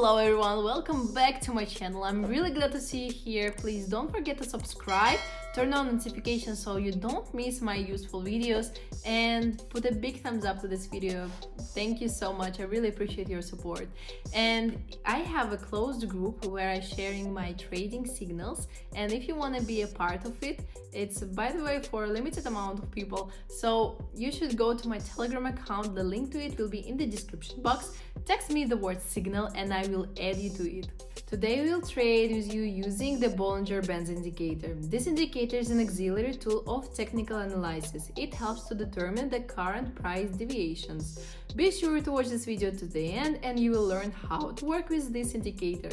Hello everyone, welcome back to my channel. I'm really glad to see you here. Please don't forget to subscribe, turn on notifications so you don't miss my useful videos, and put a big thumbs up to this video. Thank you so much, I really appreciate your support. And I have a closed group where I'm sharing my trading signals, and if you want to be a part of it, it's by the way for a limited amount of people, so you should go to my Telegram account. The link to it will be in the description box. Text me the word signal and I will add you to it. Today we will trade with you using the Bollinger Bands indicator. This indicator is an auxiliary tool of technical analysis. It helps to determine the current price deviations. Be sure to watch this video to the end and you will learn how to work with this indicator.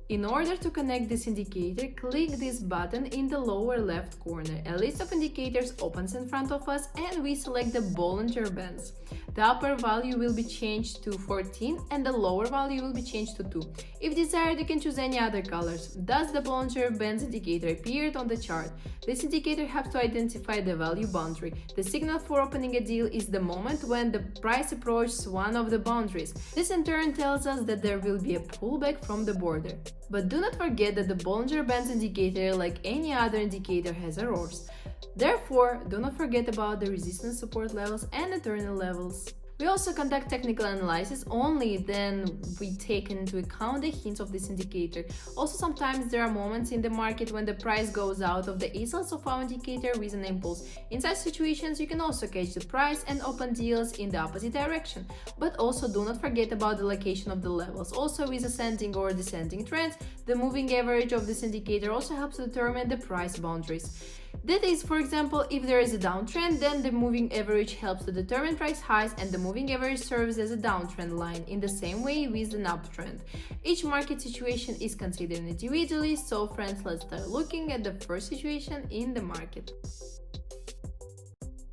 In order to connect this indicator, click this button in the lower left corner. A list of indicators opens in front of us and we select the Bollinger Bands. The upper value will be changed to 14 and the lower value will be changed to 2. If desired, you can choose any other colors. Thus, the Bollinger Bands indicator appeared on the chart. This indicator helps to identify the value boundary. The signal for opening a deal is the moment when the price approaches one of the boundaries. This in turn tells us that there will be a pullback from the border. But do not forget that the Bollinger Bands indicator, like any other indicator, has errors. Therefore, do not forget about the resistance support levels and eternal levels. We also conduct technical analysis, only then we take into account the hints of this indicator. Also, sometimes there are moments in the market when the price goes out of the ASLs of our indicator with an impulse. In such situations, you can also catch the price and open deals in the opposite direction. But also do not forget about the location of the levels. Also, with ascending or descending trends, the moving average of this indicator also helps to determine the price boundaries. That is, for example, if there is a downtrend, then the moving average helps to determine price highs and the moving average serves as a downtrend line, in the same way with an uptrend. Each market situation is considered individually, so friends, let's start looking at the first situation in the market.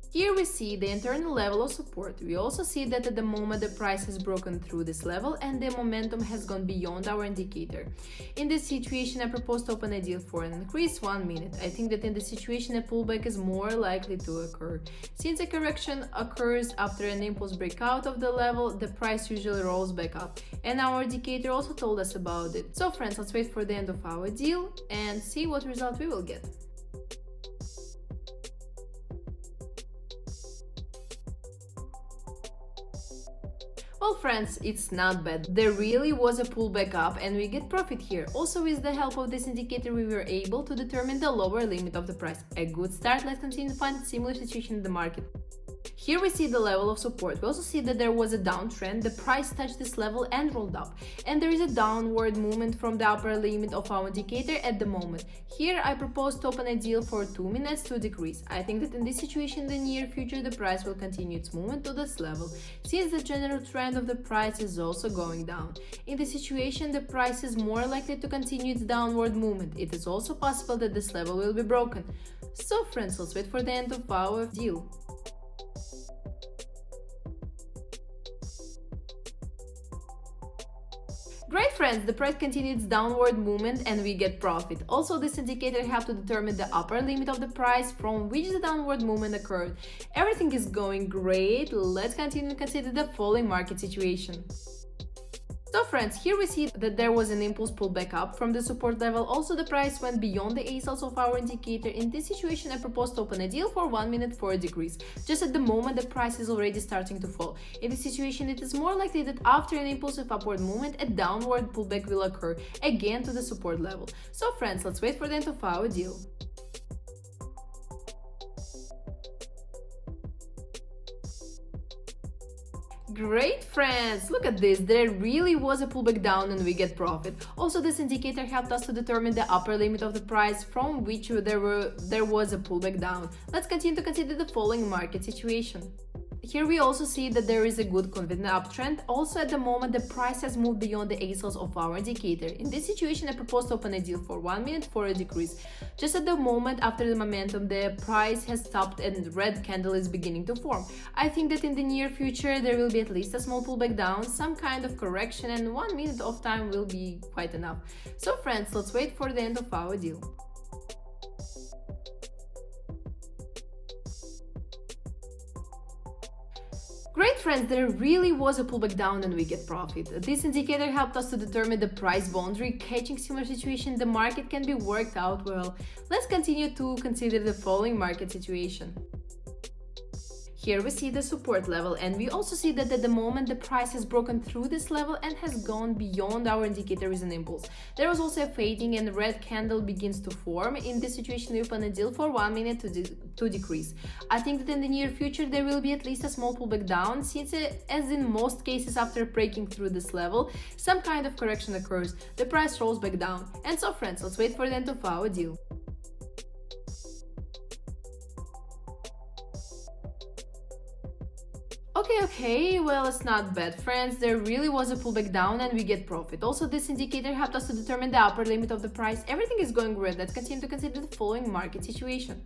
Here we see the internal level of support. We also see that at the moment the price has broken through this level and the momentum has gone beyond our indicator. In this situation, I propose to open a deal for an increase 1 minute. I think that in this situation a pullback is more likely to occur. Since a correction occurs after an impulse breakout of the level, the price usually rolls back up. And our indicator also told us about it. So friends, let's wait for the end of our deal and see what result we will get. Well friends, it's not bad. There really was a pullback up and we get profit here. Also, with the help of this indicator we were able to determine the lower limit of the price. A good start. Let's continue to find a similar situation in the market. Here we see the level of support. We also see that there was a downtrend, the price touched this level and rolled up. And there is a downward movement from the upper limit of our indicator at the moment. Here I propose to open a deal for 2 minutes to decrease. I think that in this situation in the near future the price will continue its movement to this level, since the general trend of the price is also going down. In this situation the price is more likely to continue its downward movement. It is also possible that this level will be broken. So friends, let's wait for the end of our deal. Great friends, the price continued its downward movement and we get profit. Also, this indicator helped to determine the upper limit of the price from which the downward movement occurred. Everything is going great. Let's continue to consider the following market situation. So friends, here we see that there was an impulse pullback up from the support level. Also, the price went beyond the ASLs of our indicator. In this situation, I propose to open a deal for 1 minute for a decrease. Just at the moment, the price is already starting to fall. In this situation, it is more likely that after an impulsive upward movement, a downward pullback will occur, again to the support level. So friends, let's wait for the end of our deal. Great friends, look at this, there really was a pullback down and we get profit. Also, this indicator helped us to determine the upper limit of the price from which there was a pullback down. Let's continue to consider the following market situation. Here we also see that there is a good confident uptrend. Also, at the moment the price has moved beyond the ASLs of our indicator. In this situation, I propose to open a deal for 1 minute for a decrease. Just at the moment after the momentum, the price has stopped and red candle is beginning to form. I think that in the near future there will be at least a small pullback down, some kind of correction, and 1 minute of time will be quite enough. So friends, let's wait for the end of our deal. Great friends, there really was a pullback down and we get profit. This indicator helped us to determine the price boundary. Catching similar situation in the market can be worked out well. Let's continue to consider the following market situation. Here we see the support level, and we also see that at the moment the price has broken through this level and has gone beyond our indicator with an impulse. There was also a fading and red candle begins to form. In this situation we open a deal for 1 minute to decrease. I think that in the near future there will be at least a small pullback down, since as in most cases after breaking through this level, some kind of correction occurs, the price rolls back down. And so friends, let's wait for the end of our deal. Okay, well, it's not bad, friends. There really was a pullback down and we get profit. Also, this indicator helped us to determine the upper limit of the price. Everything is going great. Let's continue to consider the following market situation.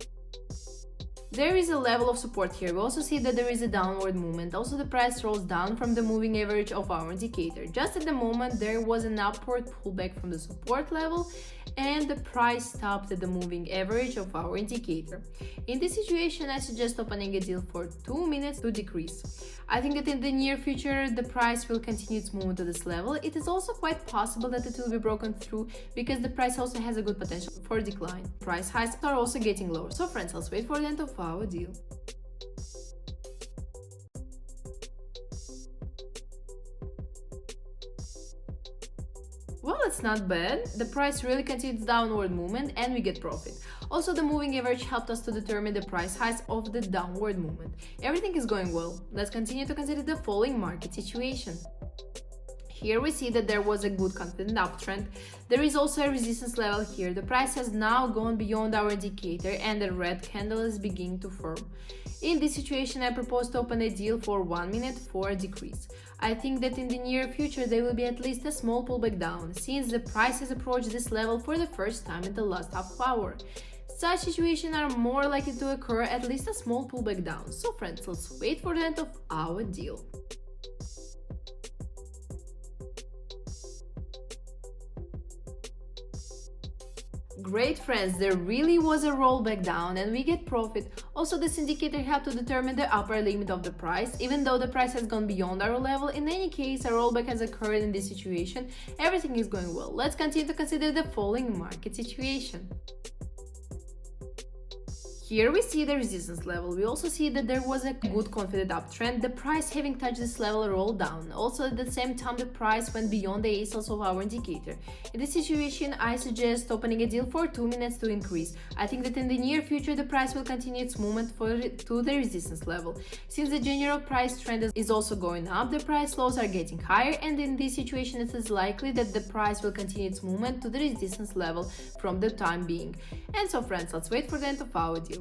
There is a level of support here. We also see that there is a downward movement. Also, the price rolls down from the moving average of our indicator. Just at the moment, there was an upward pullback from the support level and the price stopped at the moving average of our indicator. In this situation, I suggest opening a deal for 2 minutes to decrease. I think that in the near future, the price will continue its movement to this level. It is also quite possible that it will be broken through because the price also has a good potential for decline. Price highs are also getting lower. So friends, let's wait for the end of our deal. Well, it's not bad. The price really continues downward movement and we get profit. Also, the moving average helped us to determine the price highs of the downward movement. Everything is going well. Let's continue to consider the following market situation. Here we see that there was a good confident uptrend. There is also a resistance level here. The price has now gone beyond our indicator and the red candle is beginning to form. In this situation, I propose to open a deal for 1 minute for a decrease. I think that in the near future there will be at least a small pullback down, since the price has approached this level for the first time in the last half hour. Such situations are more likely to occur, at least a small pullback down. So friends, let's wait for the end of our deal. Great, friends, there really was a rollback down and we get profit. Also, this indicator helped to determine the upper limit of the price. Even though the price has gone beyond our level, in any case a rollback has occurred in this situation. Everything is going well. Let's continue to consider the following market situation. Here we see the resistance level. We also see that there was a good confident uptrend. The price having touched this level rolled down. Also at the same time the price went beyond the ASLs of our indicator. In this situation I suggest opening a deal for 2 minutes to increase. I think that in the near future the price will continue its movement to the resistance level. Since the general price trend is also going up, the price lows are getting higher, and in this situation it is likely that the price will continue its movement to the resistance level from the time being. And so friends, let's wait for the end of our deal.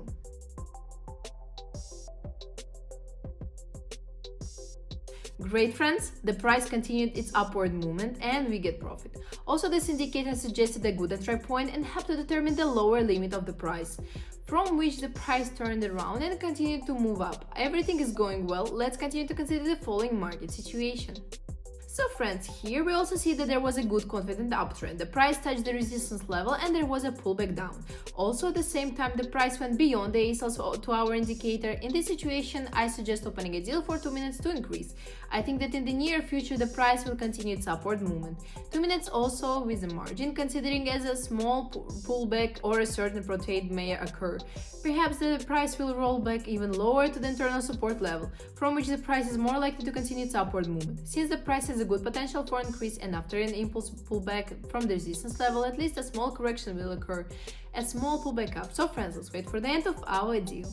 Great, friends, the price continued its upward movement and we get profit. Also, this indicator suggested a good entry point and helped to determine the lower limit of the price, from which the price turned around and continued to move up. Everything is going well. Let's continue to consider the following market situation. So friends, here we also see that there was a good confident uptrend. The price touched the resistance level and there was a pullback down. Also at the same time the price went beyond the ASLs to our indicator. In this situation I suggest opening a deal for 2 minutes to increase. I think that in the near future the price will continue its upward movement. 2 minutes also with a margin, considering as a small pullback or a certain rotate may occur. Perhaps the price will roll back even lower to the internal support level, from which the price is more likely to continue its upward movement. Since the price has a good potential for increase and after an impulse pullback from the resistance level, at least a small correction will occur, a small pullback up. So friends, let's wait for the end of our deal.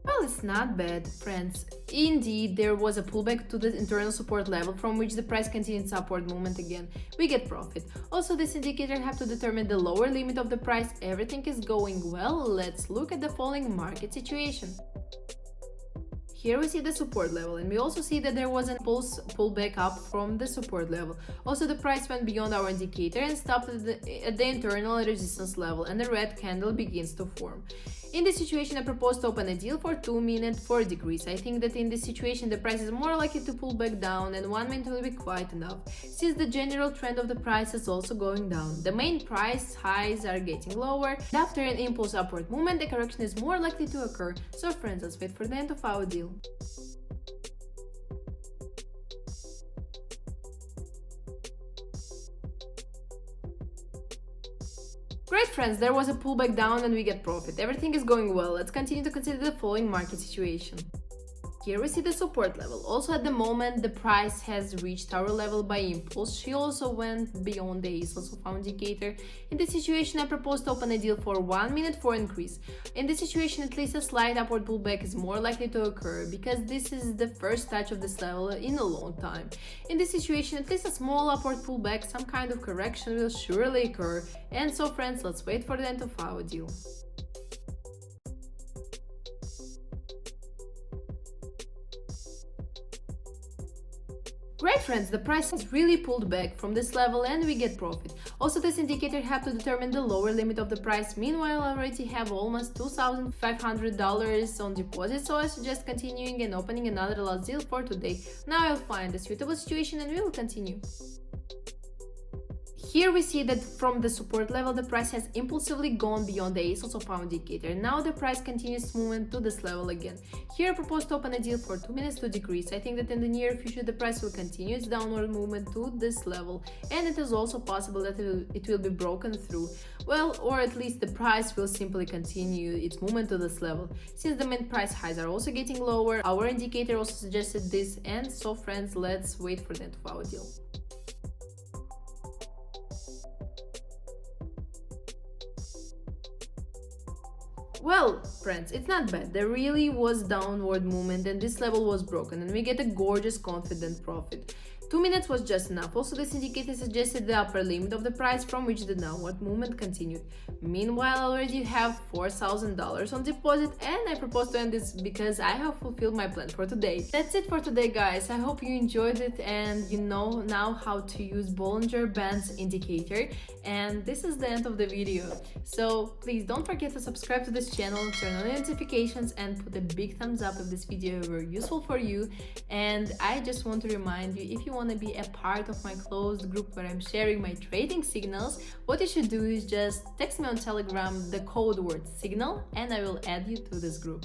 Well, it's not bad, friends. Indeed, there was a pullback to the internal support level, from which the price continued its upward movement again. We get profit. Also, this indicator helped to determine the lower limit of the price. Everything is going well. Let's look at the following market situation. Here we see the support level, and we also see that there was an impulse pullback up from the support level. Also, the price went beyond our indicator and stopped at the internal resistance level, and the red candle begins to form. In this situation, I propose to open a deal for 2 minutes for a decrease. I think that in this situation, the price is more likely to pull back down and 1 minute will be quite enough, since the general trend of the price is also going down. The main price highs are getting lower. After an impulse upward movement, the correction is more likely to occur. So friends, let's wait for the end of our deal. Great friends, there was a pullback down and we get profit. Everything is going well. Let's continue to consider the following market situation. Here we see the support level. Also at the moment the price has reached our level by impulse. She also went beyond the Sophia indicator. In this situation I propose to open a deal for 1 minute for increase. In this situation at least a slight upward pullback is more likely to occur because this is the first touch of this level in a long time. In this situation at least a small upward pullback, some kind of correction will surely occur. And so friends, let's wait for the end of our deal. Great friends, the price has really pulled back from this level and we get profit. Also this indicator have to determine the lower limit of the price. Meanwhile, I already have almost $2,500 on deposit, so I suggest continuing and opening another last deal for today. Now I'll find a suitable situation and we will continue. Here we see that from the support level the price has impulsively gone beyond the Sophia indicator. Now the price continues movement to this level again. Here I propose to open a deal for 2 minutes to decrease. I think that in the near future the price will continue its downward movement to this level, and it is also possible that it will be broken through. Well, or at least the price will simply continue its movement to this level. Since the main price highs are also getting lower, our indicator also suggested this, and so friends, let's wait for the end of our deal. Well, friends, it's not bad. There really was downward movement and this level was broken and we get a gorgeous confident profit. 2 minutes was just enough. Also, this indicator suggested the upper limit of the price from which the downward movement continued. Meanwhile, I already have $4,000 on deposit and I propose to end this because I have fulfilled my plan for today. That's it for today, guys. I hope you enjoyed it and you know now how to use Bollinger Bands indicator. And this is the end of the video. So please don't forget to subscribe to this channel, turn on notifications and put a big thumbs up if this video were useful for you. And I just want to remind you, if you want to be a part of my closed group where I'm sharing my trading signals, what you should do is just text me on Telegram the code word signal and I will add you to this group.